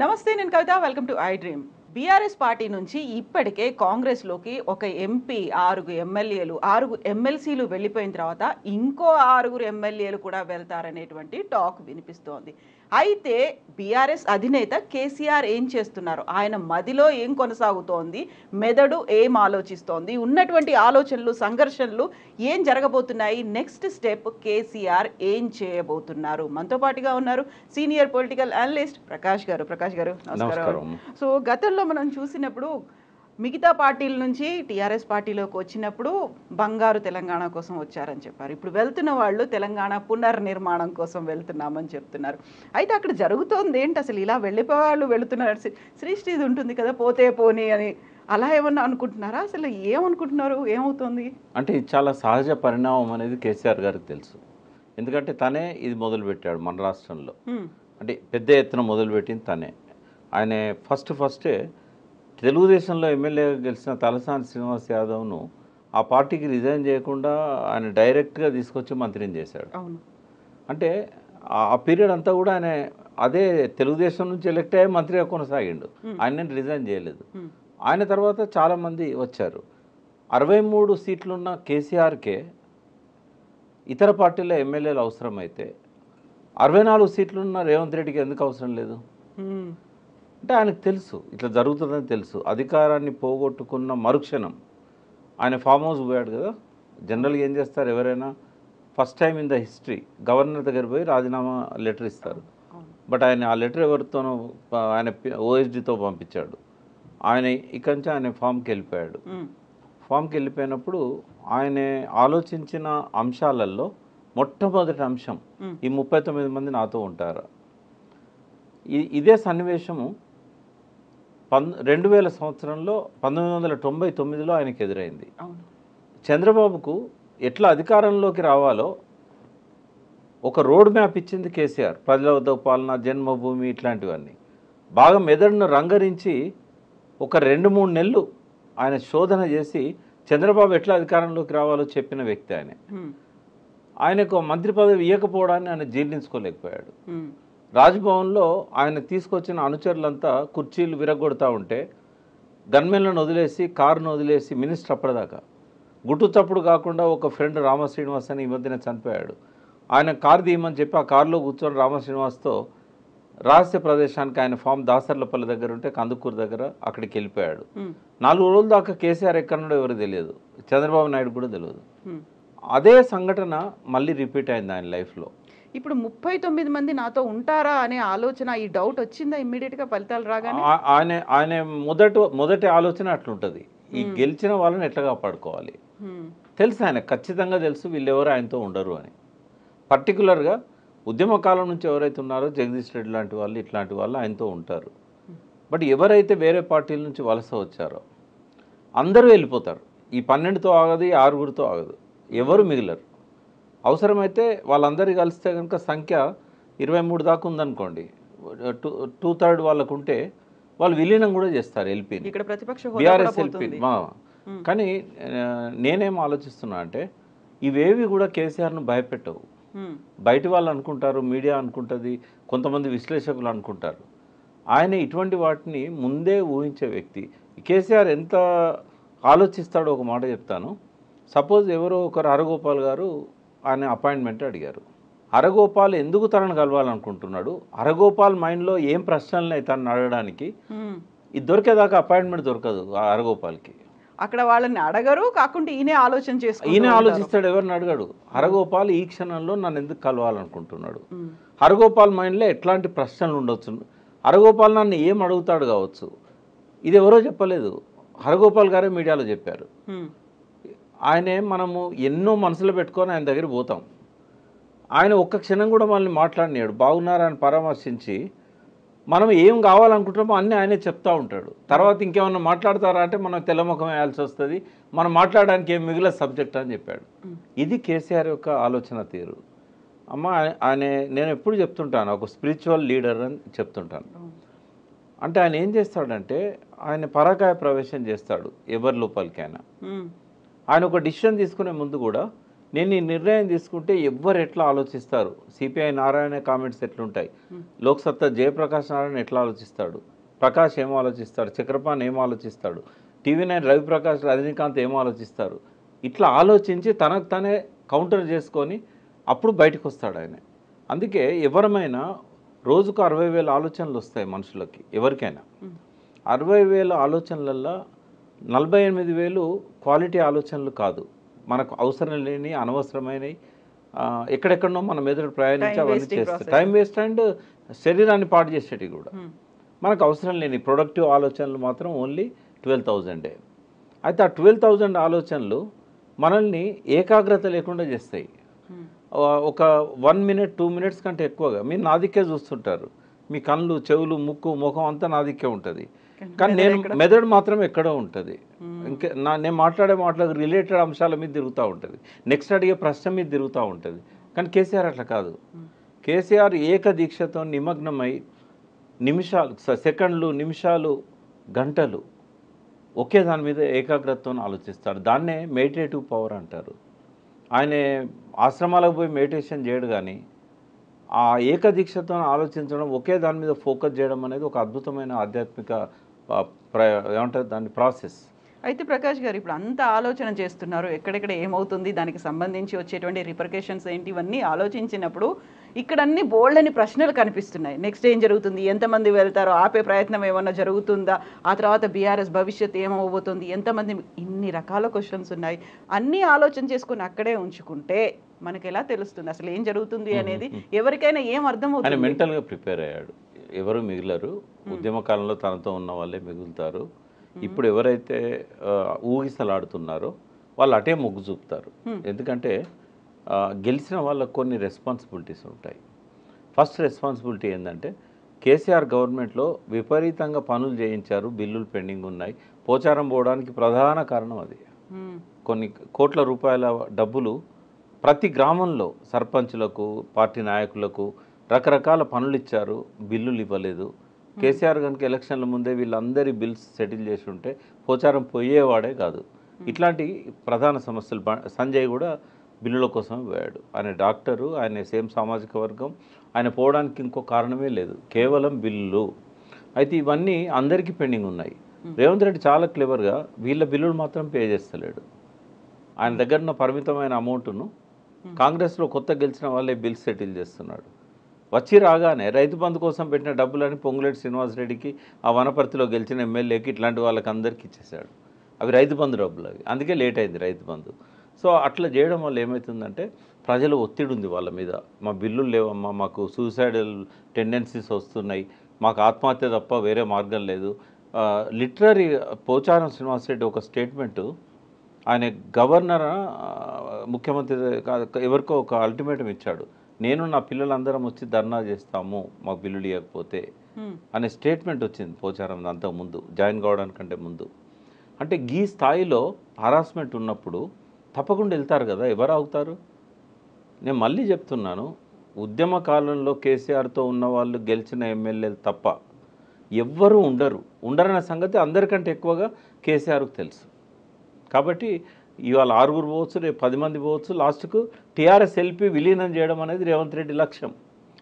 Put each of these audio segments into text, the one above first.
నమస్తే, నేను Kavitha. Welcome to iDream. BRS party నుంచి ఇప్పటికే కాంగ్రెస్లోకి ఒక ఎంపీ, 6 ఎమ్మెల్యేలు, 6 ఎమ్మెల్సీలు వెళ్ళిపోయిన తర్వాత ఇంకో 6 ఎమ్మెల్యేలు కూడా వెళ్తారనేటువంటి టాక్ వినిపిస్తోంది. అయితే బీఆర్ఎస్ అధినేత కేసీఆర్ ఏం చేస్తున్నారు, ఆయన మదిలో ఏం కొనసాగుతోంది, మెదడు ఏం ఆలోచిస్తోంది, ఉన్నటువంటి ఆలోచనలు, సంఘర్షణలు ఏం జరగబోతున్నాయి, నెక్స్ట్ స్టెప్ కేసీఆర్ ఏం చేయబోతున్నారు. మనతో పాటుగా ఉన్నారు సీనియర్ పొలిటికల్ అనలిస్ట్ ప్రకాష్ గారు. ప్రకాష్ గారు, నమస్కారం. సో గతంలో మనం చూసినప్పుడు మిగతా పార్టీల నుంచి టీఆర్ఎస్ పార్టీలోకి వచ్చినప్పుడు బంగారు తెలంగాణ కోసం వచ్చారని చెప్పారు. ఇప్పుడు వెళ్తున్న వాళ్ళు తెలంగాణ పునర్నిర్మాణం కోసం వెళ్తున్నామని చెప్తున్నారు. అయితే అక్కడ జరుగుతోంది ఏంటి అసలు? ఇలా వెళ్ళిపోయే వాళ్ళు వెళుతున్నారు, సృష్టిది ఉంటుంది కదా, పోతే పోనీ అని అలా ఏమన్నా అనుకుంటున్నారా? అసలు ఏమనుకుంటున్నారు, ఏమవుతుంది అంటే ఇది చాలా సహజ పరిణామం అనేది కేసీఆర్ గారికి తెలుసు. ఎందుకంటే తనే ఇది మొదలుపెట్టాడు మన రాష్ట్రంలో. అంటే పెద్ద ఎత్తున మొదలుపెట్టింది తనే. ఆయన ఫస్టే తెలుగుదేశంలో ఎమ్మెల్యేగా గెలిచిన తలసాని శ్రీనివాస్ యాదవ్ను ఆ పార్టీకి రిజైన్ చేయకుండా ఆయన డైరెక్ట్గా తీసుకొచ్చి మంత్రిని చేశాడు. అంటే ఆ పీరియడ్ అంతా కూడా ఆయన అదే తెలుగుదేశం నుంచి ఎలక్ట్ అయ్యే మంత్రిగా కొనసాగిండు. ఆయన రిజైన్ చేయలేదు. ఆయన తర్వాత చాలామంది వచ్చారు. 63 సీట్లున్న కేసీఆర్కే ఇతర పార్టీల ఎమ్మెల్యేలు అవసరమైతే 64 సీట్లున్న రేవంత్ రెడ్డికి ఎందుకు అవసరం లేదు? అంటే ఆయనకు తెలుసు ఇట్లా జరుగుతుందని తెలుసు. అధికారాన్ని పోగొట్టుకున్న మరుక్షణం ఆయన ఫామ్ హౌస్ పోయాడు కదా. జనరల్గా ఏం చేస్తారు, ఎవరైనా first time in the history governor దగ్గర పోయి రాజీనామా లెటర్ ఇస్తారు. బట్ ఆయన ఆ లెటర్ ఎవరితోనో ఆయన ఓఎస్డీతో పంపించాడు. ఆయన ఇక్కడి నుంచి ఆయన ఫామ్కి వెళ్ళిపోయాడు. ఫామ్కి వెళ్ళిపోయినప్పుడు ఆయన ఆలోచించిన అంశాలలో మొట్టమొదటి అంశం ఈ 39 మంది నాతో ఉంటారు. ఇదే సన్నివేశము 2000 సంవత్సరంలో 1999లో ఆయనకు ఎదురైంది. చంద్రబాబుకు ఎట్లా అధికారంలోకి రావాలో ఒక రోడ్ మ్యాప్ ఇచ్చింది కేసీఆర్. ప్రజల వద్ద పాలన, జన్మభూమి, ఇట్లాంటివన్నీ బాగా మెదడును రంగరించి ఒక 2-3 నెలలు ఆయన శోధన చేసి చంద్రబాబు ఎట్లా అధికారంలోకి రావాలో చెప్పిన వ్యక్తి ఆయన. ఆయనకు మంత్రి పదవి ఇవ్వకపోవడాన్ని ఆయన జీర్ణించుకోలేకపోయాడు. రాజ్భవన్లో ఆయన తీసుకొచ్చిన అనుచరులంతా కుర్చీలు విరగొడతా ఉంటే గన్మెన్లను వదిలేసి, కారును వదిలేసి మినిస్టర్ అప్పటిదాకా గుట్టు చప్పుడు కాకుండా ఒక ఫ్రెండ్ రామశ్రీనివాస్ అని ఈ మధ్యన చనిపోయాడు. ఆయన కారు తీయమని చెప్పి ఆ కారులో కూర్చొని రామశ్రీనివాస్తో రహస్య ప్రదేశానికి ఆయన ఫామ్ దాసర్లపల్లి దగ్గర ఉంటే కందుకూరు దగ్గర అక్కడికి వెళ్ళిపోయాడు. 4 రోజుల దాకా కేసీఆర్ ఎక్కడున్నాడో ఎవరు తెలియదు, చంద్రబాబు నాయుడు కూడా తెలియదు. అదే సంఘటన మళ్ళీ రిపీట్ అయింది ఆయన లైఫ్లో. ఇప్పుడు 39 మంది నాతో ఉంటారా అనే ఆలోచన, ఈ డౌట్ వచ్చిందా ఇమ్మీడియట్గా ఫలితాలు రాగానే? ఆయన మొదటి ఆలోచన అట్లుంటుంది, ఈ గెలిచిన వాళ్ళని ఎట్లా కాపాడుకోవాలి. తెలుసు ఆయన, ఖచ్చితంగా తెలుసు వీళ్ళెవరు ఆయనతో ఉండరు అని. పర్టికులర్గా ఉద్యమ కాలం నుంచి ఎవరైతే ఉన్నారో జగదీష్ రెడ్డి లాంటి వాళ్ళు, ఇట్లాంటి వాళ్ళు ఆయనతో ఉంటారు. బట్ ఎవరైతే వేరే పార్టీల నుంచి వలస వచ్చారో అందరూ వెళ్ళిపోతారు. ఈ 12తో ఆగదు, ఈ 6గురితో ఆగదు, ఎవరు మిగిలరు. అవసరమైతే వాళ్ళందరూ కలిస్తే కనుక సంఖ్య 23 దాకా ఉందనుకోండి, 2/3 వాళ్ళకు ఉంటే వాళ్ళు విలీనం కూడా చేస్తారు ఎల్పీని, బీఆర్ఎస్ ఎల్పీని. కానీ నేనేం ఆలోచిస్తున్నా అంటే ఇవేవి కూడా కేసీఆర్ను భయపెట్టవు. బయటి వాళ్ళు అనుకుంటారు, మీడియా అనుకుంటుంది, కొంతమంది విశ్లేషకులు అనుకుంటారు. ఆయన ఇటువంటి వాటిని ముందే ఊహించే వ్యక్తి. కేసీఆర్ ఎంత ఆలోచిస్తాడో ఒక మాట చెప్తాను. సపోజ్ ఎవరో ఒకరు హరగోపాల్ గారు ఆయన అపాయింట్మెంట్ అడిగారు. హరగోపాల్ ఎందుకు తనను కలవాలనుకుంటున్నాడు, హరగోపాల్ మైండ్లో ఏం ప్రశ్నలు తనను అడగడానికి, ఇది దొరికేదాకా అపాయింట్మెంట్ దొరకదు హరగోపాల్కి. అక్కడ వాళ్ళని అడగరు, కాకుండా ఈయన ఆలోచిస్తాడు, ఎవరిని అడగడు. హరగోపాల్ ఈ క్షణంలో నన్ను ఎందుకు కలవాలనుకుంటున్నాడు, హరగోపాల్ మైండ్లో ఎట్లాంటి ప్రశ్నలు ఉండొచ్చు, హరగోపాల్ నన్ను ఏం అడుగుతాడు కావచ్చు. ఇది ఎవరో చెప్పలేదు, హరగోపాల్ గారే మీడియాలో చెప్పారు. ఆయనే మనము ఎన్నో మనసులో పెట్టుకొని ఆయన దగ్గర పోతాం. ఆయన ఒక్క క్షణం కూడా మనల్ని మాట్లాడినాడు, బాగున్నారా అని పరామర్శించి మనం ఏం కావాలనుకుంటామో అన్నీ ఆయనే చెప్తూ ఉంటాడు. తర్వాత ఇంకేమన్నా మాట్లాడతారా అంటే మనం తెల్లముఖం వేయాల్సి వస్తుంది, మనం మాట్లాడడానికి ఏం మిగిలిన సబ్జెక్ట్ అని చెప్పాడు. ఇది కేసీఆర్ యొక్క ఆలోచన తీరు. అమ్మ ఆయన నేను ఎప్పుడు చెప్తుంటాను, ఒక స్పిరిచువల్ లీడర్ అని చెప్తుంటాను. అంటే ఆయన ఏం చేస్తాడంటే ఆయన పరాకాయ ప్రవేశం చేస్తాడు ఎవరి లోపలికైనా. ఆయన ఒక డిసిషన్ తీసుకునే ముందు కూడా నేను ఈ నిర్ణయం తీసుకుంటే ఎవ్వరు ఎట్లా ఆలోచిస్తారు, సిపిఐ నారాయణ కామెంట్స్ ఎట్లుంటాయి, లోక్సత్తా జయప్రకాష్ నారాయణ ఎట్లా ఆలోచిస్తాడు, ప్రకాష్ ఏం ఆలోచిస్తాడు, చక్రపాణి ఏం ఆలోచిస్తాడు, టీవీ9 రవిప్రకాష్ రజనీకాంత్ ఏం ఆలోచిస్తారు, ఇట్లా ఆలోచించి తనకు తనే కౌంటర్ చేసుకొని అప్పుడు బయటకు వస్తాడు ఆయన. అందుకే ఎవరమైనా రోజుకు 60,000 ఆలోచనలు వస్తాయి మనుషులకి, ఎవరికైనా 60,000 ఆలోచనలల్లో 48,000 క్వాలిటీ ఆలోచనలు కాదు, మనకు అవసరం లేని అనవసరమైనవి, ఎక్కడెక్కడనో మన మెదడు ప్రయాణించి అవన్నీ చేస్తాయి, టైం వేస్ట్ అండ్ శరీరాన్ని పాడు చేసేటివి కూడా. మనకు అవసరం లేని ప్రొడక్టివ్ ఆలోచనలు మాత్రం ఓన్లీ 12,000. అయితే ఆ 12,000 ఆలోచనలు మనల్ని ఏకాగ్రత లేకుండా చేస్తాయి. ఒక 1 మినిట్ 2 మినిట్స్ కంటే ఎక్కువగా మీరు నా దిక్కే చూస్తుంటారు, మీ కళ్ళు చెవులు ముక్కు ముఖం అంతా నా దిక్కే ఉంటుంది, కానీ నేను మెదడు మాత్రం ఎక్కడో ఉంటుంది. ఇంకా నేను మాట్లాడే మాటలకు రిలేటెడ్ అంశాల మీద తిరుగుతూ ఉంటుంది, నెక్స్ట్ అడిగే ప్రశ్న మీద తిరుగుతూ ఉంటుంది. కానీ కేసీఆర్ అట్లా కాదు. కేసీఆర్ ఏకదీక్షతో నిమగ్నమై నిమిషాలు, సెకండ్లు, నిమిషాలు, గంటలు ఒకే దాని మీద ఏకాగ్రతతో ఆలోచిస్తాడు. దాన్నే మెడిటేటివ్ పవర్ అంటారు. ఆయన ఆశ్రమాలకు పోయి మెడిటేషన్ చేయడు, కానీ ఆ ఏకదీక్షతో ఆలోచించడం, ఒకే దాని మీద ఫోకస్ చేయడం అనేది ఒక అద్భుతమైన ఆధ్యాత్మిక ఏమంటారు దాని ప్రాసెస్. అయితే ప్రకాష్ గారు ఇప్పుడు అంత ఆలోచన చేస్తున్నారు, ఎక్కడెక్కడ ఏమవుతుంది, దానికి సంబంధించి వచ్చేటువంటి రిపర్కేషన్స్ ఏంటి, ఇవన్నీ ఆలోచించినప్పుడు ఇక్కడ అన్ని బోల్డ్ అని ప్రశ్నలు కనిపిస్తున్నాయి. నెక్స్ట్ ఏం జరుగుతుంది, ఎంతమంది వెళ్తారో, ఆపే ప్రయత్నం ఏమన్నా జరుగుతుందా, ఆ తర్వాత బీఆర్ఎస్ భవిష్యత్ ఏమవబోతుంది, ఎంతమంది, ఇన్ని రకాల క్వశ్చన్స్ ఉన్నాయి. అన్నీ ఆలోచన చేసుకుని అక్కడే ఉంచుకుంటే మనకి ఎలా తెలుస్తుంది అసలు ఏం జరుగుతుంది అనేది, ఎవరికైనా ఏం అర్థమవుతుంది? ఆయన మెంటల్గా ప్రిపేర్ అయ్యాడు, ఎవరు మిగిలరు, ఉద్యమకాలంలో తనతో ఉన్న వాళ్ళే మిగులుతారు. ఇప్పుడు ఎవరైతే ఊగిసలాడుతున్నారో వాళ్ళు అటే మొగ్గు చూపుతారు. ఎందుకంటే గెలిచిన వాళ్ళకు కొన్ని రెస్పాన్సిబిలిటీస్ ఉంటాయి. ఫస్ట్ రెస్పాన్సిబిలిటీ ఏంటంటే కేసీఆర్ గవర్నమెంట్లో విపరీతంగా పనులు చేయించారు, బిల్లులు పెండింగ్ ఉన్నాయి, పోచారం పోవడానికి ప్రధాన కారణం అది. కొన్ని కోట్ల రూపాయల డబ్బులు ప్రతి గ్రామంలో సర్పంచులకు, పార్టీ నాయకులకు రకరకాల పనులు ఇచ్చారు, బిల్లులు ఇవ్వలేదు. కేసీఆర్ కనుక ఎలక్షన్ల ముందే వీళ్ళందరి బిల్స్ సెటిల్ చేసి ఉంటే పోచారం పోయేవాడే కాదు. ఇట్లాంటి ప్రధాన సమస్యలు సంజయ్ కూడా బిల్లుల కోసం పోయాడు. ఆయన డాక్టరు, ఆయన సేమ్ సామాజిక వర్గం, ఆయన పోవడానికి ఇంకో కారణమే లేదు, కేవలం బిల్లులు. అయితే ఇవన్నీ అందరికీ పెండింగ్ ఉన్నాయి. రేవంత్ రెడ్డి చాలా క్లెవర్గా వీళ్ళ బిల్లులు మాత్రం పే చేస్తలేడు. ఆయన దగ్గర ఉన్న పరిమితమైన అమౌంట్ను కాంగ్రెస్లో కొత్త గెలిచిన వాళ్ళే బిల్స్ సెటిల్ చేస్తున్నాడు. వచ్చి రాగానే రైతు బంధు కోసం పెట్టిన డబ్బులని పొంగులేటి శ్రీనివాసరెడ్డికి, ఆ వనపర్తిలో గెలిచిన ఎమ్మెల్యేకి, ఇట్లాంటి వాళ్ళకి అందరికీ ఇచ్చేసాడు. అవి రైతు బంధు డబ్బులు, అవి అందుకే లేట్ అయింది రైతు బంధు. సో అట్లా చేయడం వల్ల ఏమవుతుందంటే ప్రజలు ఒత్తిడి ఉంది వాళ్ళ మీద, మా బిల్లులు లేవమ్మా, మాకు సూసైడల్ టెండెన్సీస్ వస్తున్నాయి, మాకు ఆత్మహత్య తప్ప వేరే మార్గం లేదు. లిటరరీ పోచారం శ్రీనివాసరెడ్డి ఒక స్టేట్మెంటు, ఆయన గవర్నర్ ముఖ్యమంత్రి ఎవరికో ఒక అల్టిమేటం ఇచ్చాడు, నేను నా పిల్లలందరం వచ్చి ధర్నా చేస్తాము మాకు బిల్లులు ఇవ్వకపోతే అనే స్టేట్మెంట్ వచ్చింది పోచారం అంతకుముందు, జాయిన్ కావడానికంటే ముందు. అంటే ఈ స్థాయిలో హరాస్మెంట్ ఉన్నప్పుడు తప్పకుండా వెళ్తారు కదా, ఎవరు ఆగుతారు? నేను మళ్ళీ చెప్తున్నాను, ఉద్యమ కాలంలో కేసీఆర్తో ఉన్న వాళ్ళు గెలిచిన ఎమ్మెల్యేలు తప్ప ఎవ్వరూ ఉండరనే సంగతి అందరికంటే ఎక్కువగా కేసీఆర్కు తెలుసు. కాబట్టి ఇవాళ 6 పోవచ్చు, రేపు 10 మంది పోవచ్చు, లాస్ట్కు టీఆర్ఎస్ ఎల్పీ విలీనం చేయడం అనేది రేవంత్ రెడ్డి లక్ష్యం.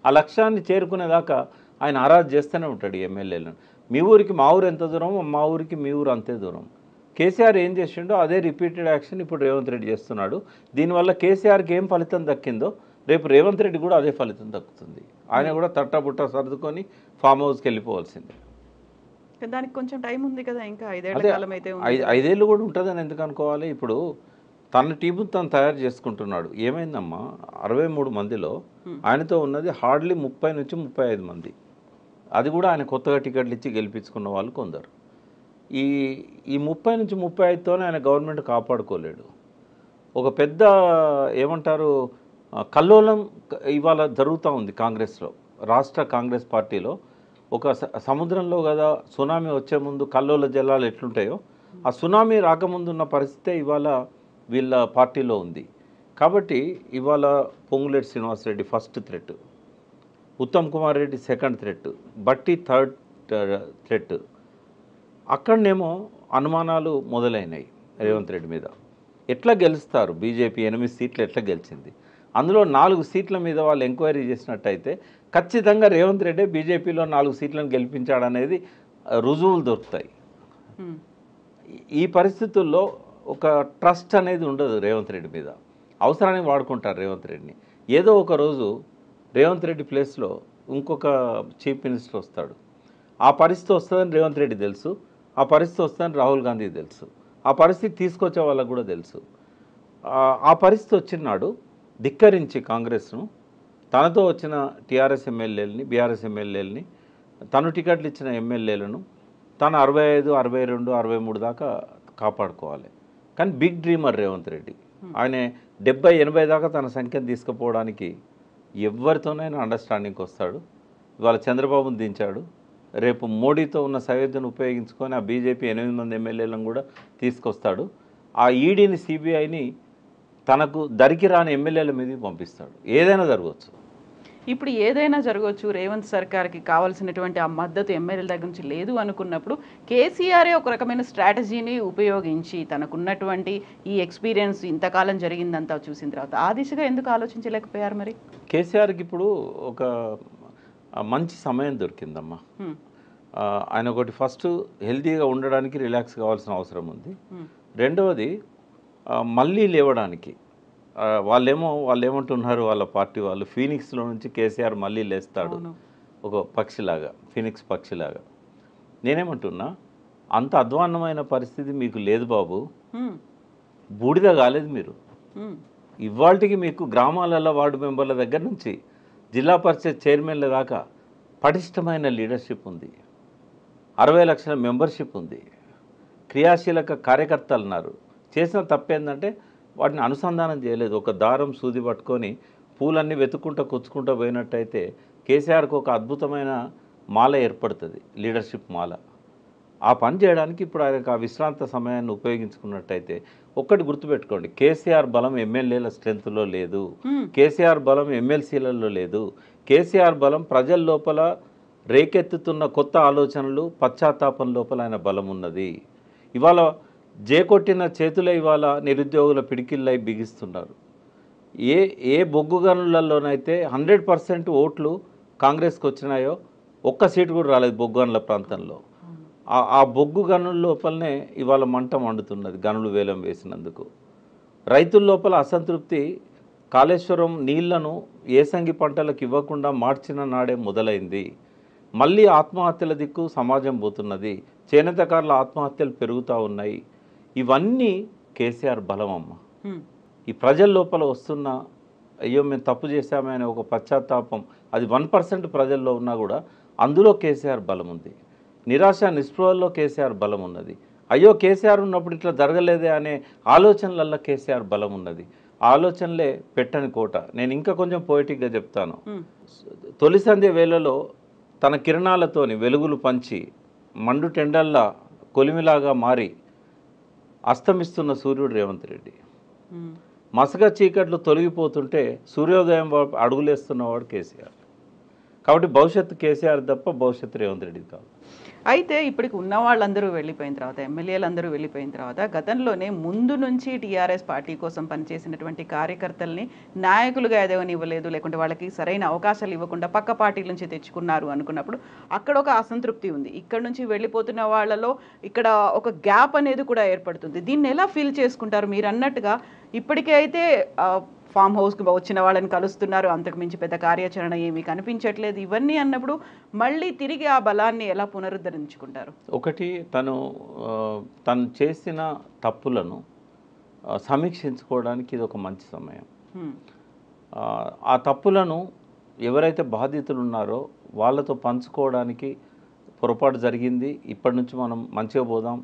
ఆ లక్ష్యాన్ని చేరుకునేదాకా ఆయన ఆరాధన చేస్తూనే ఉంటాడు ఈ ఎమ్మెల్యేలను. మీ ఊరికి మా ఊరు ఎంత దూరం, మా ఊరికి మీ ఊరు అంతే దూరం. కేసీఆర్ ఏం చేసిండో అదే రిపీటెడ్ యాక్షన్ ఇప్పుడు రేవంత్ రెడ్డి చేస్తున్నాడు. దీనివల్ల కేసీఆర్కి ఏం ఫలితం దక్కిందో రేపు రేవంత్ రెడ్డి కూడా అదే ఫలితం దక్కుతుంది. ఆయన కూడా తట్టబుట్ట సర్దుకొని ఫామ్ హౌస్కి వెళ్ళిపోవాల్సిందే. దానికి కొంచెం టైం ఉంది కదా, ఇంకా 5 ఏళ్ల కాలం అయితే 5 ఏళ్ళు కూడా ఉంటుందని ఎందుకు అనుకోవాలి? ఇప్పుడు తన టీము తను తయారు చేసుకుంటున్నాడు. ఏమైందమ్మా, 63 మందిలో ఆయనతో ఉన్నది హార్డ్లీ 30 నుంచి 35 మంది. అది కూడా ఆయన కొత్తగా టికెట్లు ఇచ్చి గెలిపించుకున్న వాళ్ళు కొందరు. ఈ 30 నుంచి 35తోనే ఆయన గవర్నమెంట్ కాపాడుకోలేడు. ఒక పెద్ద ఏమంటారు కల్లోలం ఇవాళ జరుగుతూ ఉంది కాంగ్రెస్లో, రాష్ట్ర కాంగ్రెస్ పార్టీలో. ఒక సముద్రంలో కదా సునామీ వచ్చే ముందు కల్లోల జలాలు ఎట్లుంటాయో, ఆ సునామీ రాకముందు ఉన్న పరిస్థితే ఇవాళ వీళ్ళ పార్టీలో ఉంది. కాబట్టి ఇవాళ Ponguleti Srinivasa Reddy first threat, Uttam Kumar Reddy second threat, Bhatti third threat. అక్కడనేమో అనుమానాలు మొదలైనాయి రేవంత్ రెడ్డి మీద. ఎట్లా గెలుస్తారు? బీజేపీ 8 సీట్లు ఎట్లా గెలిచింది? అందులో 4 సీట్ల మీద వాళ్ళు ఎంక్వైరీ చేసినట్టయితే ఖచ్చితంగా రేవంత్ రెడ్డి బీజేపీలో 4 సీట్లను గెలిపించాడనేది రుజువులు దొరుకుతాయి. ఈ పరిస్థితుల్లో ఒక ట్రస్ట్ అనేది ఉండదు రేవంత్ రెడ్డి మీద. అవసరానికి వాడుకుంటారు రేవంత్ రెడ్డిని. ఏదో ఒక రోజు రేవంత్ రెడ్డి ప్లేస్లో ఇంకొక చీఫ్ మినిస్టర్ వస్తాడు. ఆ పరిస్థితి వస్తుందని రేవంత్ రెడ్డి తెలుసు, ఆ పరిస్థితి వస్తుందని రాహుల్ గాంధీ తెలుసు, ఆ పరిస్థితి తీసుకొచ్చే వాళ్ళకు కూడా తెలుసు. ఆ పరిస్థితి వచ్చినాడు ధిక్కరించి కాంగ్రెస్ను, తనతో వచ్చిన టీఆర్ఎస్ ఎమ్మెల్యేలని, బీఆర్ఎస్ ఎమ్మెల్యేలని, తను టికెట్లు ఇచ్చిన ఎమ్మెల్యేలను తను 65, 62, 63 దాకా కాపాడుకోవాలి. కానీ బిగ్ డ్రీమర్ రేవంత్ రెడ్డి. ఆయన 70, 80 దాకా తన సంఖ్యను తీసుకుపోవడానికి ఎవరితోనైనా అండర్స్టాండింగ్కి వస్తాడు. ఇవాళ చంద్రబాబును దించాడు, రేపు మోడీతో ఉన్న సయోధ్యను ఉపయోగించుకొని ఆ బీజేపీ 8 మంది ఎమ్మెల్యేలను కూడా తీసుకొస్తాడు. ఆ ఈడీని, సిబిఐని తనకు దరికి రాని ఎమ్మెల్యేల మీదకి పంపిస్తాడు. ఏదైనా జరగవచ్చు. ఇప్పుడు ఏదైనా జరగవచ్చు. రేవంత్ సర్కార్కి కావాల్సినటువంటి ఆ మద్దతు ఎమ్మెల్యేల దగ్గర నుంచి లేదు అనుకున్నప్పుడు కేసీఆరే ఒక రకమైన స్ట్రాటజీని ఉపయోగించి తనకున్నటువంటి ఈ ఎక్స్పీరియన్స్ ఇంతకాలం జరిగిందంతా చూసిన తర్వాత ఆ దిశగా ఎందుకు ఆలోచించలేకపోయారు మరి? కేసీఆర్కి ఇప్పుడు ఒక మంచి సమయం దొరికిందమ్మా. ఆయన ఒకటి ఫస్ట్ హెల్తీగా ఉండడానికి రిలాక్స్ కావాల్సిన అవసరం ఉంది. రెండవది మళ్ళీ లేవడానికి వాళ్ళు ఏమంటున్నారు, వాళ్ళ పార్టీ వాళ్ళు, ఫీనిక్స్లో నుంచి కేసీఆర్ మళ్ళీ లేస్తాడు ఒక పక్షిలాగా, ఫీనిక్స్ పక్షిలాగా. నేనేమంటున్నా, అంత అధ్వాన్నమైన పరిస్థితి మీకు లేదు బాబు, బూడిద కాలేదు మీరు. ఇవాళకి మీకు గ్రామాలలో వార్డు మెంబర్ల దగ్గర నుంచి జిల్లా పరిషత్ చైర్మన్ల దాకా పటిష్టమైన లీడర్షిప్ ఉంది, 60 లక్షల మెంబర్షిప్ ఉంది, క్రియాశీలక కార్యకర్తలు ఉన్నారు. చేసిన తప్పేందంటే వాటిని అనుసంధానం చేయలేదు. ఒక దారం సూది పట్టుకొని పూలన్నీ వెతుక్కుంటూ కూర్చుకుంటూ పోయినట్టయితే కేసీఆర్కి ఒక అద్భుతమైన మాల ఏర్పడుతుంది, లీడర్షిప్ మాల. ఆ పని చేయడానికి ఇప్పుడు ఆయనకు ఆ విశ్రాంత సమయాన్ని ఉపయోగించుకున్నట్టయితే ఒక్కటి గుర్తుపెట్టుకోండి, కేసీఆర్ బలం ఎమ్మెల్యేల స్ట్రెంత్లో లేదు, కేసీఆర్ బలం ఎమ్మెల్సీలలో లేదు. కేసీఆర్ బలం ప్రజల లోపల రేకెత్తుతున్న కొత్త ఆలోచనలు, పశ్చాత్తాపం లోపల ఆయన బలం ఉన్నది. ఇవాళ జేకొట్టిన చేతులే ఇవాళ నిరుద్యోగుల పిడికిళ్ళై బిగిస్తున్నారు. ఏ బొగ్గు గనులలోనైతే 100% ఓట్లు కాంగ్రెస్కి వచ్చినాయో ఒక్క సీటు కూడా రాలేదు బొగ్గు గనుల ప్రాంతంలో. ఆ బొగ్గు గనుల లోపలనే ఇవాళ మంట మండుతున్నది, గనులు వేలం వేసినందుకు. రైతుల లోపల అసంతృప్తి కాళేశ్వరం నీళ్లను ఏసంగి పంటలకు ఇవ్వకుండా మార్చిన నాడే మొదలైంది. మళ్ళీ ఆత్మహత్యల దిక్కు సమాజం పోతున్నది, చేనేతకారుల ఆత్మహత్యలు పెరుగుతూ ఉన్నాయి. ఇవన్నీ కేసీఆర్ బలం అమ్మ. ఈ ప్రజల లోపల వస్తున్న అయ్యో మేము తప్పు చేశామే అనే ఒక పశ్చాత్తాపం, అది 1% ప్రజల్లో ఉన్నా కూడా అందులో కేసీఆర్ బలం ఉంది. నిరాశ నిస్పృహల్లో కేసీఆర్ బలం ఉన్నది. అయ్యో కేసీఆర్ ఉన్నప్పుడు ఇట్లా జరగలేదే అనే ఆలోచనలల్లో కేసీఆర్ బలం ఉన్నది. ఆలోచనలే పెట్టని కోట. నేను ఇంకా కొంచెం పోయిటిక్గా చెప్తాను. తొలి సంధ్య వేళలో తన కిరణాలతోని వెలుగులు పంచి మండు టెండల్లా కొలిమిలాగా మారి అస్తమిస్తున్న సూర్యుడు రేవంత్ రెడ్డి. మసక చీకట్లు తొలగిపోతుంటే సూర్యోదయం అడుగులేస్తున్నవాడు కేసీఆర్. కాబట్టి భవిష్యత్తు కేసీఆర్ తప్ప భవిష్యత్తు రేవంత్ రెడ్డి కాదు. అయితే ఇప్పటికి ఉన్న వాళ్ళందరూ వెళ్ళిపోయిన తర్వాత, ఎమ్మెల్యేలందరూ వెళ్ళిపోయిన తర్వాత, గతంలోనే ముందు నుంచి టీఆర్ఎస్ పార్టీ కోసం పనిచేసినటువంటి కార్యకర్తల్ని నాయకులుగా ఎదవనివ్వలేదు, లేకుంటే వాళ్ళకి సరైన అవకాశాలు ఇవ్వకుండా పక్క పార్టీల నుంచి తెచ్చుకున్నారు అనుకున్నప్పుడు అక్కడ ఒక అసంతృప్తి ఉంది. ఇక్కడ నుంచి వెళ్ళిపోతున్న వాళ్ళలో ఇక్కడ ఒక గ్యాప్ అనేది కూడా ఏర్పడుతుంది. దీన్ని ఎలా ఫీల్ చేసుకుంటారు? మీరు అన్నట్టుగా ఇప్పటికే అయితే ఫామ్ హౌస్కి వచ్చిన వాళ్ళని కలుస్తున్నారు, అంతకు మించి పెద్ద కార్యాచరణ ఏమీ కనిపించట్లేదు. ఇవన్నీ అన్నప్పుడు మళ్ళీ తిరిగి ఆ బలాన్ని ఎలా పునరుద్ధరించుకుంటారు? ఒకటి, తను చేసిన తప్పులను సమీక్షించుకోవడానికి ఇది ఒక మంచి సమయం. ఆ తప్పులను ఎవరైతే బాధితులు ఉన్నారో వాళ్ళతో పంచుకోవడానికి పొరపాటు జరిగింది, ఇప్పటి నుంచి మనం మంచిగా పోదాం,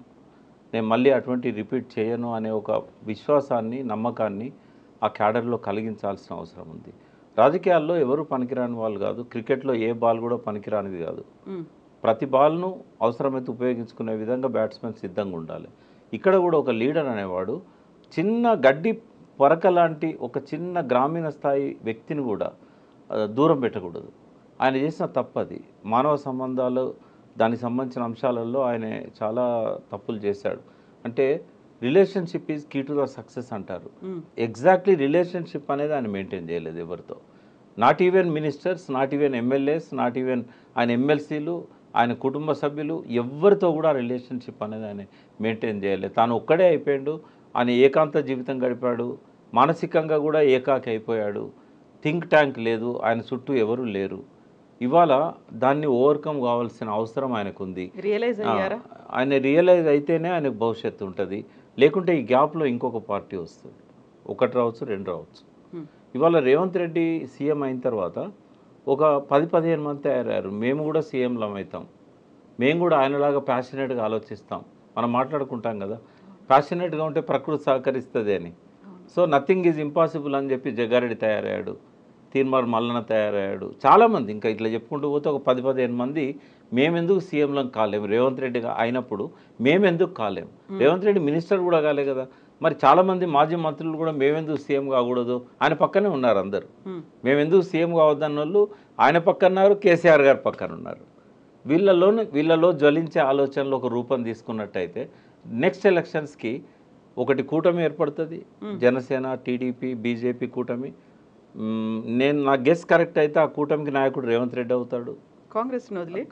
నేను మళ్ళీ అటువంటి రిపీట్ చేయను అనే ఒక విశ్వాసాన్ని, నమ్మకాన్ని ఆ క్యాడర్లో కలిగించాల్సిన అవసరం ఉంది. రాజకీయాల్లో ఎవరు పనికిరాని వాళ్ళు కాదు, క్రికెట్లో ఏ బాల్ కూడా పనికిరానిది కాదు. ప్రతి బాల్ను అవసరమైతే ఉపయోగించుకునే విధంగా బ్యాట్స్మెన్ సిద్ధంగా ఉండాలి. ఇక్కడ కూడా ఒక లీడర్ అనేవాడు చిన్న గడ్డి పొరక లాంటి ఒక చిన్న గ్రామీణ స్థాయి వ్యక్తిని కూడా దూరం పెట్టకూడదు. ఆయన చేసిన తప్పది. మానవ సంబంధాలు, దానికి సంబంధించిన అంశాలలో ఆయన చాలా తప్పులు చేశాడు. అంటే relationship is key to the success అంటారు. ఎగ్జాక్ట్లీ రిలేషన్షిప్ అనేది ఆయన మెయింటైన్ చేయలేదు ఎవరితో. Not even ministers, not even MLAs, not even ఆయన ఎమ్మెల్సీలు, ఆయన కుటుంబ సభ్యులు ఎవరితో కూడా రిలేషన్షిప్ అనేది ఆయన మెయింటైన్ చేయలేదు. తాను ఒక్కడే అయిపోయాడు. ఆయన ఏకాంత జీవితం గడిపాడు. మానసికంగా కూడా ఏకాకి అయిపోయాడు. థింక్ ట్యాంక్ లేదు, ఆయన చుట్టూ ఎవరు లేరు. ఇవాళ దాన్ని ఓవర్కమ్ కావాల్సిన అవసరం ఆయనకు ఉంది. రియలైజ్ అయ్యారా? ఆయన రియలైజ్ అయితేనే ఆయనకు భవిష్యత్తు ఉంటుంది. లేకుంటే ఈ గ్యాప్లో ఇంకొక పార్టీ వస్తుంది. ఒకటి రావచ్చు, రెండు రావచ్చు. ఇవాళ రేవంత్ రెడ్డి సీఎం అయిన తర్వాత ఒక 10-15 మంది తయారయ్యారు. మేము కూడా సీఎంలం అవుతాం, మేము కూడా ఆయనలాగా ప్యాషనేట్గా ఆలోచిస్తాం. మనం మాట్లాడుకుంటాం కదా, ప్యాషనేట్గా ఉంటే ప్రకృతి సహకరిస్తుంది అని. సో నథింగ్ ఈజ్ ఇంపాసిబుల్ అని చెప్పి జగ్గారెడ్డి తయారయ్యాడు, తీన్మార్ మల్లన్న తయారయ్యాడు, చాలామంది ఇంకా ఇట్లా చెప్పుకుంటూ పోతే ఒక 10-15 మంది మేమెందుకు సీఎంలం కాలేము, రేవంత్ రెడ్డిగా అయినప్పుడు మేమెందుకు కాలేము. రేవంత్ రెడ్డి మినిస్టర్ కూడా కాలే కదా, మరి చాలామంది మాజీ మంత్రులు కూడా మేమెందుకు సీఎం కాకూడదు, ఆయన పక్కనే ఉన్నారు అందరు. మేమెందుకు సీఎం కావద్దన్న వాళ్ళు ఆయన పక్కన్నారు, కేసీఆర్ గారు పక్కన ఉన్నారు. వీళ్ళలో జ్వలించే ఆలోచనలు ఒక రూపం తీసుకున్నట్టయితే నెక్స్ట్ ఎలక్షన్స్కి ఒకటి కూటమి ఏర్పడుతుంది. జనసేన, టీడీపీ, బీజేపీ కూటమి. నా గెస్ కరెక్ట్ అయితే ఆ కూటమికి నాయకుడు రేవంత్ రెడ్డి అవుతాడు. కాంగ్రెస్ వదిలి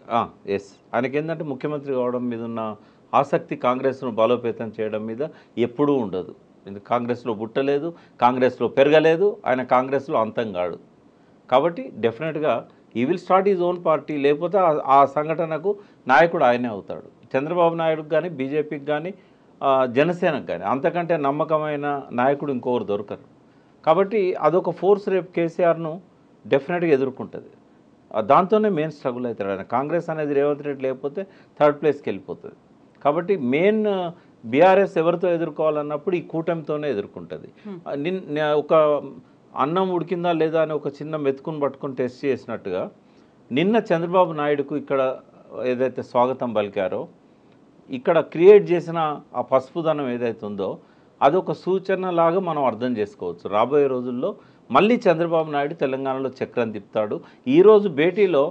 ఎస్, ఆయనకి ఏంటంటే ముఖ్యమంత్రి కావడం మీద ఉన్న ఆసక్తి కాంగ్రెస్ను బలోపేతం చేయడం మీద ఎప్పుడూ ఉండదు. కాంగ్రెస్లో పుట్టలేదు, కాంగ్రెస్లో పెరగలేదు, ఆయన కాంగ్రెస్లో అంతం కాడు. కాబట్టి డెఫినెట్గా ఈ will start is own party. లేకపోతే ఆ సంఘటనకు నాయకుడు ఆయనే అవుతాడు. చంద్రబాబు నాయుడుకి కానీ, బీజేపీకి కానీ, జనసేనకు కానీ అంతకంటే నమ్మకమైన నాయకుడు ఇంకొకరు దొరకరు. కాబట్టి అదొక ఫోర్స్ రేపు కేసీఆర్ను డెఫినెట్గా ఎదుర్కొంటుంది. దాంతోనే మెయిన్ స్ట్రగుల్ అవుతాడు ఆయన. కాంగ్రెస్ అనేది రేవంత్ రెడ్డి లేకపోతే థర్డ్ ప్లేస్కి వెళ్ళిపోతుంది. కాబట్టి మెయిన్ బీఆర్ఎస్ ఎవరితో ఎదుర్కోవాలన్నప్పుడు ఈ కూటమితోనే ఎదుర్కొంటుంది. ఒక అన్నం ఉడికిందా లేదా అని ఒక చిన్న మెతుకుని పట్టుకొని టెస్ట్ చేసినట్టుగా నిన్న చంద్రబాబు నాయుడుకు ఇక్కడ ఏదైతే స్వాగతం పలికారో, ఇక్కడ క్రియేట్ చేసిన ఆ పసుపుదనం ఏదైతే ఉందో అదొక సూచనలాగా మనం అర్థం చేసుకోవచ్చు. రాబోయే రోజుల్లో మళ్ళీ చంద్రబాబు నాయుడు తెలంగాణలో చక్రం తిప్పుతాడు. ఈరోజు భేటీలో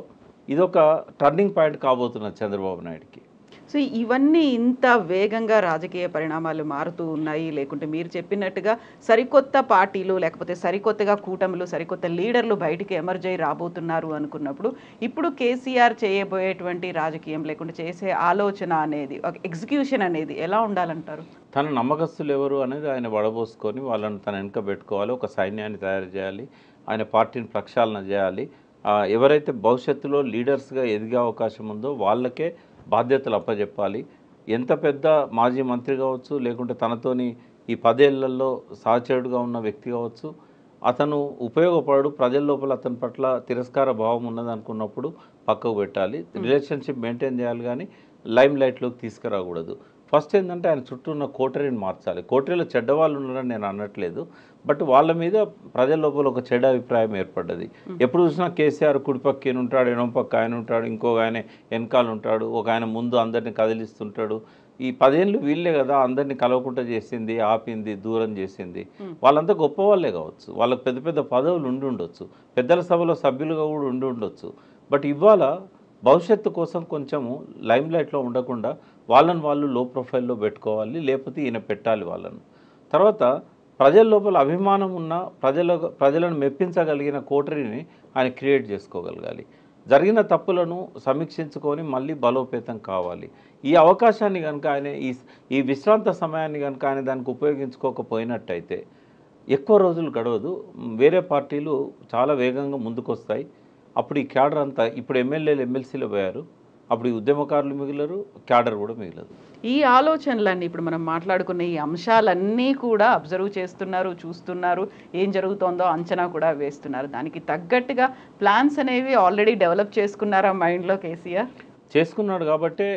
ఇదొక టర్నింగ్ పాయింట్ కాబోతున్నది చంద్రబాబు నాయుడుకి. సో ఇవన్నీ ఇంత వేగంగా రాజకీయ పరిణామాలు మారుతూ ఉన్నాయి, లేకుంటే మీరు చెప్పినట్టుగా సరికొత్త పార్టీలు లేకపోతే సరికొత్తగా కూటములు, సరికొత్త లీడర్లు బయటికి ఎమర్జ్ అయి రాబోతున్నారు అనుకున్నప్పుడు ఇప్పుడు కేసీఆర్ చేయబోయేటువంటి రాజకీయం లేకుంటే చేసే ఆలోచన అనేది, ఒక ఎగ్జిక్యూషన్ అనేది ఎలా ఉండాలంటారు? తన నమ్మకస్తులు ఎవరు అనేది ఆయన వడబోసుకొని వాళ్ళని తన వెనుక పెట్టుకోవాలి. ఒక సైన్యాన్ని తయారు చేయాలి, ఆయన పార్టీని ప్రక్షాళన చేయాలి. ఎవరైతే భవిష్యత్తులో లీడర్స్గా ఎదిగే అవకాశం ఉందో వాళ్ళకే బాధ్యతలు అప్పచెప్పాలి. ఎంత పెద్ద మాజీ మంత్రి కావచ్చు, లేకుంటే తనతోని ఈ 10 ఏళ్లలో సహచరుడుగా ఉన్న వ్యక్తి కావచ్చు, అతను ఉపయోగపడు, ప్రజల లోపల అతని పట్ల తిరస్కార భావం ఉన్నది అనుకున్నప్పుడు పక్కకు పెట్టాలి. రిలేషన్షిప్ మెయింటైన్ చేయాలి, కానీ లైమ్ లైట్లోకి తీసుకురాకూడదు. ఫస్ట్ ఏంటంటే ఆయన చుట్టూ ఉన్న కోటరీని మార్చాలి. కోటరీలో చెడ్డవాళ్ళు ఉన్నారని నేను అనట్లేదు, బట్ వాళ్ళ మీద ప్రజల లోపల ఒక చెడ్డ అభిప్రాయం ఏర్పడ్డది. ఎప్పుడు చూసినా కేసీఆర్ కుడిపక్క ఉంటాడు, ఎనో పక్క ఆయన ఉంటాడు, ఇంకొక ఆయన వెనకాల ఉంటాడు, ఒక ఆయన ముందు అందరినీ కదిలిస్తుంటాడు. ఈ 10 ఏళ్ళు వీళ్ళే కదా అందరినీ కలవకుండా చేసింది, ఆపింది, దూరం చేసింది. వాళ్ళంతా గొప్ప వాళ్ళే కావచ్చు, వాళ్ళకి పెద్ద పెద్ద పదవులు ఉండి ఉండొచ్చు, పెద్దల సభలో సభ్యులుగా కూడా ఉండి ఉండొచ్చు. బట్ ఇవాళ భవిష్యత్తు కోసం కొంచెము లైమ్ లైట్లో ఉండకుండా వాళ్ళని వాళ్ళు లో ప్రొఫైల్లో పెట్టుకోవాలి, లేకపోతే ఈయన పెట్టాలి వాళ్ళను. తర్వాత ప్రజల లోపల అభిమానం ఉన్న ప్రజలను మెప్పించగలిగిన కోటరీని ఆయన క్రియేట్ చేసుకోగలగాలి. జరిగిన తప్పులను సమీక్షించుకొని మళ్ళీ బలోపేతం కావాలి. ఈ అవకాశాన్ని కనుక ఆయన ఈ విశ్రాంత సమయాన్ని కనుక ఆయన దానికి ఉపయోగించుకోకపోయినట్టయితే ఎక్కువ రోజులు గడవదు. వేరే పార్టీలు చాలా వేగంగా ముందుకొస్తాయి. అప్పుడు ఈ క్యాడర్ అంతా, ఇప్పుడు ఎమ్మెల్యేలు ఎమ్మెల్సీలు పోయారు, అప్పుడు ఈ ఉద్యమకారులు మిగిలరు, క్యాడర్ కూడా మిగలదు. ఈ ఆలోచనలన్నీ ఇప్పుడు మనం మాట్లాడుకున్న ఈ అంశాలన్నీ కూడా అబ్జర్వ్ చేస్తున్నారు, చూస్తున్నారు, ఏం జరుగుతోందో అంచనా కూడా వేస్తున్నారు. దానికి తగ్గట్టుగా ప్లాన్స్ అనేవి ఆల్రెడీ డెవలప్ చేసుకున్నారా మైండ్లో కేసీఆర్? చేసుకున్నాడు కాబట్టే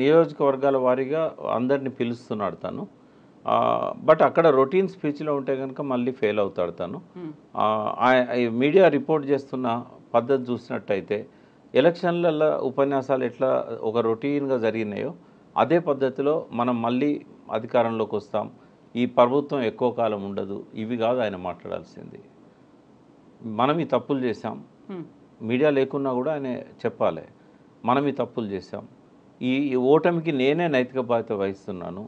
నియోజకవర్గాల వారీగా అందరినీ పిలుస్తున్నాడు తను. బట్ అక్కడ రొటీన్ స్పీచ్లో ఉంటే కనుక మళ్ళీ ఫెయిల్ అవుతాడు తను. మీడియా రిపోర్ట్ చేస్తున్న పద్ధతి చూసినట్టయితే ఎలక్షన్లలో ఉపన్యాసాలు ఎట్లా ఒక రొటీన్గా జరిగినాయో అదే పద్ధతిలో మనం మళ్ళీ అధికారంలోకి వస్తాం, ఈ ప్రభుత్వం ఎక్కువ కాలం ఉండదు, ఇవి కాదు ఆయన మాట్లాడాల్సింది. మనం ఈ తప్పులు చేశాం, మీడియా లేకున్నా కూడా ఆయన చెప్పాలి, మనం ఈ తప్పులు చేశాం, ఈ ఓటమికి నేనే నైతిక బాధ్యత వహిస్తున్నాను,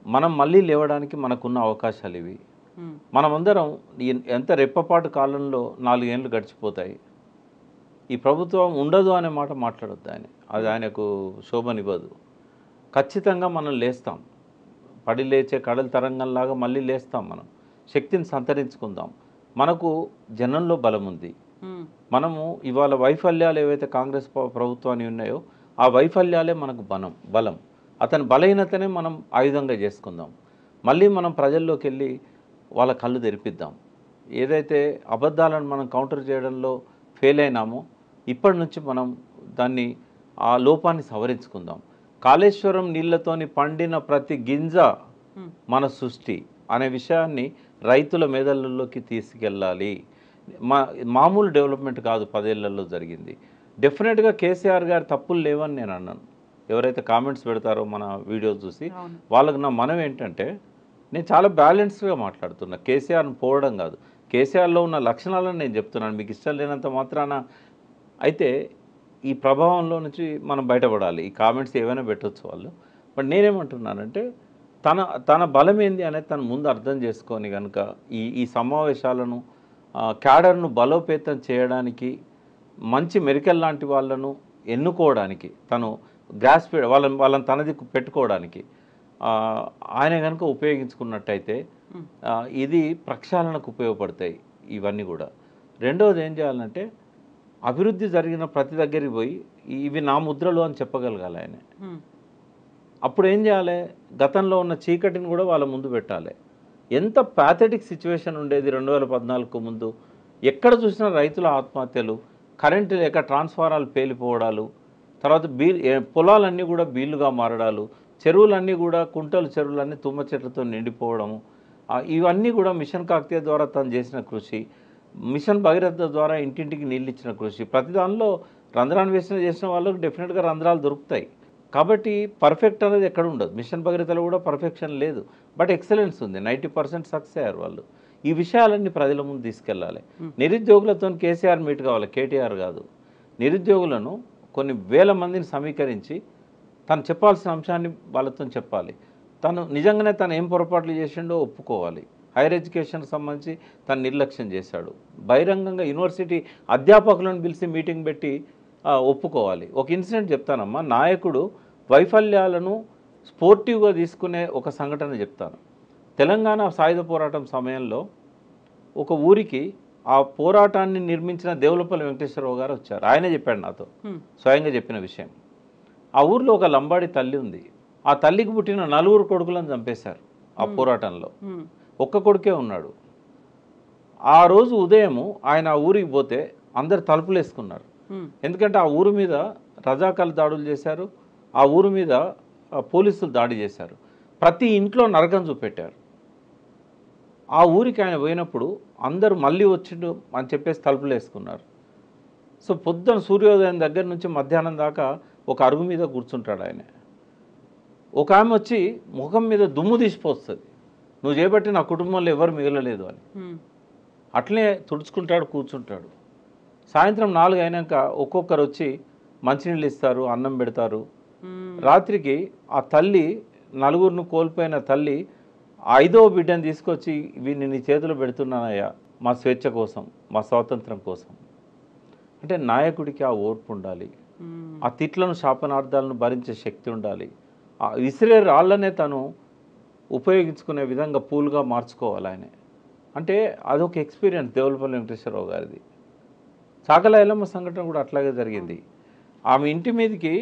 మనం మళ్ళీ లేవడానికి మనకున్న అవకాశాలు ఇవి. మనమందరం ఎంత రెప్పపాటు కాలంలో 4 ఏళ్ళు గడిచిపోతాయి. ఈ ప్రభుత్వం ఉండదు అనే మాట మాట్లాడొద్దు ఆయన, అది ఆయనకు శోభనివ్వదు. ఖచ్చితంగా మనం లేస్తాం, పడి లేచే కడల తరంగంలాగా మళ్ళీ లేస్తాం. మనం శక్తిని సంతరించుకుందాం. మనకు జనంలో బలం ఉంది. మనము ఇవాళ వైఫల్యాలు ఏవైతే కాంగ్రెస్ ప్రభుత్వాన్ని ఉన్నాయో ఆ వైఫల్యాలే మనకు బలం. అతని బలహీనతనే మనం ఆయుధంగా చేసుకుందాం. మళ్ళీ మనం ప్రజల్లోకి వెళ్ళి వాళ్ళ కళ్ళు తెరిపిద్దాం. ఏదైతే అబద్ధాలను మనం కౌంటర్ చేయడంలో ఫెయిల్ అయినామో ఇప్పటి నుంచి మనం దాన్ని ఆ లోపాన్ని సవరించుకుందాం. కాళేశ్వరం నీళ్లతోని పండిన ప్రతి గింజ మన సృష్టి అనే విషయాన్ని రైతుల మెదళ్ళలోకి తీసుకెళ్ళాలి. మామూలు డెవలప్మెంట్ కాదు 10 ఏళ్లలో జరిగింది. డెఫినెట్గా కేసీఆర్ గారి తప్పులు లేవని నేను అన్నాను. ఎవరైతే కామెంట్స్ పెడతారో మన వీడియో చూసి వాళ్ళకు నా మనం ఏంటంటే, నేను చాలా బ్యాలెన్స్డ్గా మాట్లాడుతున్నా. కేసీఆర్ని పోవడం కాదు, కేసీఆర్లో ఉన్న లక్షణాలను నేను చెప్తున్నాను. మీకు ఇష్టం లేనంత మాత్రాన అయితే ఈ ప్రభావంలో నుంచి మనం బయటపడాలి. ఈ కామెంట్స్ ఏమైనా పెట్టవచ్చు వాళ్ళు. బట్ నేనేమంటున్నానంటే తన బలం ఏంది అనేది తను ముందు అర్థం చేసుకొని కనుక ఈ సమావేశాలను క్యాడర్ను బలోపేతం చేయడానికి, మంచి మెరికల్ లాంటి వాళ్ళను ఎన్నుకోవడానికి, తను గ్రాస్ప్ వాళ్ళని తనది పెట్టుకోవడానికి ఆయన కనుక ఉపయోగించుకున్నట్టయితే ఇది ప్రక్షాళనకు ఉపయోగపడతాయి ఇవన్నీ కూడా. రెండవది ఏం చేయాలంటే, అభివృద్ధి జరిగిన ప్రతి దగ్గరికి పోయి ఇవి నా ముద్రలు అని చెప్పగలగాలి ఆయన. అప్పుడు ఏం చేయాలి, గతంలో ఉన్న చీకటిని కూడా వాళ్ళ ముందు పెట్టాలి. ఎంత ప్యాథెటిక్ సిచ్యువేషన్ ఉండేది 2014కు ముందు. ఎక్కడ చూసినా రైతుల ఆత్మహత్యలు, కరెంటు లేక ట్రాన్స్ఫారాలు పేలిపోవడాలు, తర్వాత పొలాలన్నీ కూడా బీళ్లుగా మారడాలు, చెరువులన్నీ కూడా కుంటలు చెరువులన్నీ తుమ్మ చెట్లతో నిండిపోవడము, ఇవన్నీ కూడా మిషన్ కాకతీయ ద్వారా తను చేసిన కృషి, మిషన్ భగీరథ ద్వారా ఇంటింటికి నీళ్ళు ఇచ్చిన కృషి. ప్రతి దానిలో రంధ్రాన్వేషణ చేసిన వాళ్ళకు డెఫినెట్గా రంధ్రాలు దొరుకుతాయి. కాబట్టి పర్ఫెక్ట్ అనేది ఎక్కడ ఉండదు. మిషన్ భగీరథలో కూడా పర్ఫెక్షన్ లేదు, బట్ ఎక్సలెన్స్ ఉంది. 90% సక్సెస్ అయ్యారు వాళ్ళు. ఈ విషయాలన్నీ ప్రజల ముందు తీసుకెళ్ళాలి. నిరుద్యోగులతో కేసీఆర్ మీట్ కావాలి, కేటీఆర్ కాదు. నిరుద్యోగులను కొన్ని వేల మందిని సమీకరించి తను చెప్పాల్సిన అంశాన్ని వాళ్ళతో చెప్పాలి. తను నిజంగానే తను ఏం పొరపాట్లు చేసిండో ఒప్పుకోవాలి. హైయర్ ఎడ్యుకేషన్కి సంబంధించి తను నిర్లక్ష్యం చేశాడు. బహిరంగంగా యూనివర్సిటీ అధ్యాపకులను పిలిచి మీటింగ్ పెట్టి ఒప్పుకోవాలి. ఒక ఇన్సిడెంట్ చెప్తానమ్మా. నాయకుడు వైఫల్యాలను స్పోర్టివ్గా తీసుకునే ఒక సంఘటన చెప్తాను. తెలంగాణ సాయుధ పోరాటం సమయంలో ఒక ఊరికి ఆ పోరాటాన్ని నిర్మించిన దేవులపల్లి వెంకటేశ్వరరావు గారు వచ్చారు. ఆయనే చెప్పాడు నాతో, స్వయంగా చెప్పిన విషయం. ఆ ఊర్లో ఒక లంబాడి తల్లి ఉంది. ఆ తల్లికి పుట్టిన 4 కొడుకులను చంపేశారు ఆ పోరాటంలో. ఒక్క కొడుకే ఉన్నాడు. ఆ రోజు ఉదయము ఆయన ఆ ఊరికి పోతే అందరు తలుపులు వేసుకున్నారు. ఎందుకంటే ఆ ఊరు మీద రజాకాలు దాడులు చేశారు, ఆ ఊరు మీద పోలీసులు దాడి చేశారు. ప్రతి ఇంట్లో నరకం చూపెట్టారు. ఆ ఊరికి ఆయన పోయినప్పుడు అందరూ మళ్ళీ వచ్చిండు అని చెప్పేసి తలుపులు వేసుకున్నారు. సో పొద్దున సూర్యోదయం దగ్గర నుంచి మధ్యాహ్నం దాకా ఒక అరుగు మీద కూర్చుంటాడు ఆయన. ఒక ఆమె వచ్చి ముఖం మీద దుమ్ము తీసిపోస్తుంది, నువ్వు చేపట్టి నా కుటుంబంలో ఎవరు మిగలలేదు అని. అట్లనే తుడుచుకుంటాడు, కూర్చుంటాడు. సాయంత్రం 4 అయినాక ఒక్కొక్కరు వచ్చి మంచినీళ్ళు ఇస్తారు, అన్నం పెడతారు. రాత్రికి ఆ తల్లి, 4 కోల్పోయిన తల్లి 5వ బిడ్డను తీసుకొచ్చి, వీడిని నీ చేతిలో పెడుతున్నానయ్యా, మా స్వేచ్ఛ కోసం, మా స్వాతంత్రం కోసం. అంటే నాయకుడికి ఆ ఓర్పు ఉండాలి, ఆ తిట్లను శాపనార్థాలను భరించే శక్తి ఉండాలి. ఆ విసిరే రాళ్లనే తను ఉపయోగించుకునే విధంగా పూలుగా మార్చుకోవాలి ఆయన. అంటే అదొక ఎక్స్పీరియన్స్ దేవులపల్లి వెంకటేశ్వరరావు గారిది. చాకల ఐలమ్మ సంఘటన కూడా అట్లాగే జరిగింది. ఆమె ఇంటి మీదకి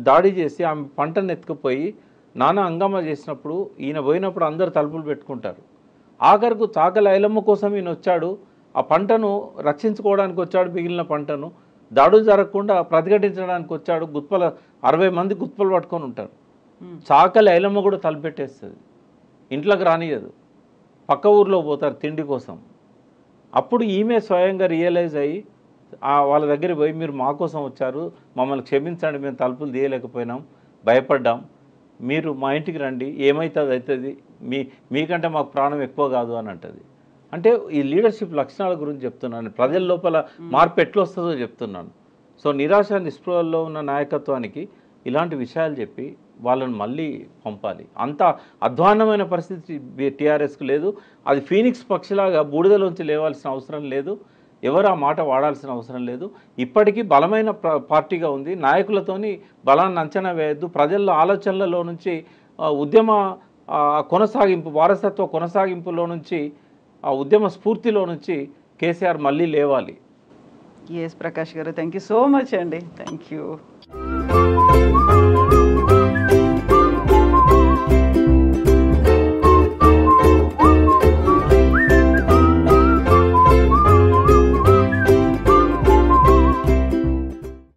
దాడి చేసి ఆమె పంటను ఎత్తుకుపోయి నానా హంగామా చేసినప్పుడు ఈయన పోయినప్పుడు అందరు తలుపులు పెట్టుకుంటారు. ఆఖరకు చాకల ఐలమ్మ కోసం ఈయన వచ్చాడు, ఆ పంటను రక్షించుకోవడానికి వచ్చాడు. మిగిలిన పంటను దాడులు జరగకుండా ప్రతిఘటించడానికి వచ్చాడు. 60 మంది గుత్పలు పట్టుకొని ఉంటారు. చాకలి ఐలమ్మ కూడా తలపెట్టేస్తుంది, ఇంట్లోకి రానియదు. పక్క ఊర్లో పోతారు తిండి కోసం. అప్పుడు ఈమె స్వయంగా రియలైజ్ అయ్యి వాళ్ళ దగ్గర పోయి, మీరు మా కోసం వచ్చారు, మమ్మల్ని క్షమించండి, మేము తలుపులు తీయలేకపోయినాం, భయపడ్డాం, మీరు మా ఇంటికి రండి, ఏమవుతుంది అవుతుంది, మీకంటే మాకు ప్రాణం ఎక్కువ కాదు అని అంటది. అంటే ఈ లీడర్షిప్ లక్షణాల గురించి చెప్తున్నాను. ప్రజల లోపల మార్పు ఎట్లా వస్తుందో చెప్తున్నాను. సో నిరాశ నిస్పృహల్లో ఉన్న నాయకత్వానికి ఇలాంటి విషయాలు చెప్పి వాళ్ళని మళ్ళీ పంపాలి. అంత అధ్వాన్నమైన పరిస్థితి టీఆర్ఎస్కు లేదు. అది ఫీనిక్స్ పక్షిలాగా బూడిదలోంచి లేవాల్సిన అవసరం లేదు. ఎవరు ఆ మాట వాడాల్సిన అవసరం లేదు. ఇప్పటికీ బలమైన పార్టీగా ఉంది. నాయకులతోని బలాన్ని అంచనా వేయద్దు. ప్రజల ఆలోచనలలో నుంచి ఉద్యమ కొనసాగింపు, వారసత్వ కొనసాగింపులో నుంచి, ఆ ఉద్యమ స్ఫూర్తిలో నుంచి కేసీఆర్ మళ్ళీ లేవాలి. ఎస్ ప్రకాష్ గారు, థ్యాంక్ యూ సో మచ్ అండి. Thank you.